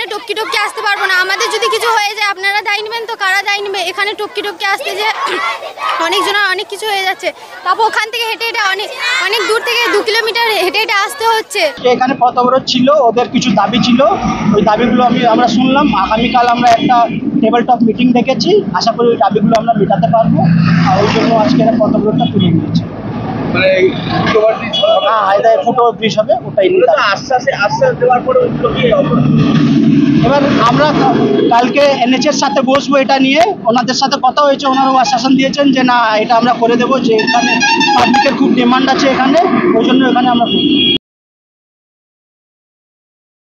এখানে টপকি টপকি আসতে পারবো না। আমাদের যদি কিছু হয়ে যায় আপনারা দায়ী নেবেন তো? কারা দায়ী নেবে? এখানে টপকি টপকি আসতে যে অনেকজনের অনেক কিছু হয়ে যাচ্ছে, তারপর ওখান থেকে হেঁটে হেঁটে অনেক দূর থেকে 2 কিলোমিটার হেঁটে হেঁটে আসতে হচ্ছে। এখানে পথ অবরোধ ছিল, ওদের কিছু দাবি ছিল, ওই দাবিগুলো আমরা শুনলাম। আগামীকাল আমরা একটা টেবিল টপ মিটিং ডেকেছি, আশা করি ওই দাবিগুলো আমরা মেটাতে পারবো। আর ওই জন্য আজকে পথ অবরোধটা তুলে নিয়েছি। মানে হ্যাঁ, হায়দায় ফুটো ব্রিজ হবে, ওটাই আশ্বাস দেওয়ার পরে এবার আমরা কালকে এনএচের সাথে বসবো এটা নিয়ে। ওনাদের সাথে কথা হয়েছে, ওনারাও আশ্বাসন দিয়েছেন যে না, এটা আমরা করে দেবো, যে এখানে পাবলিকের খুব ডিমান্ড আছে এখানে, ওই জন্য এখানে আমরা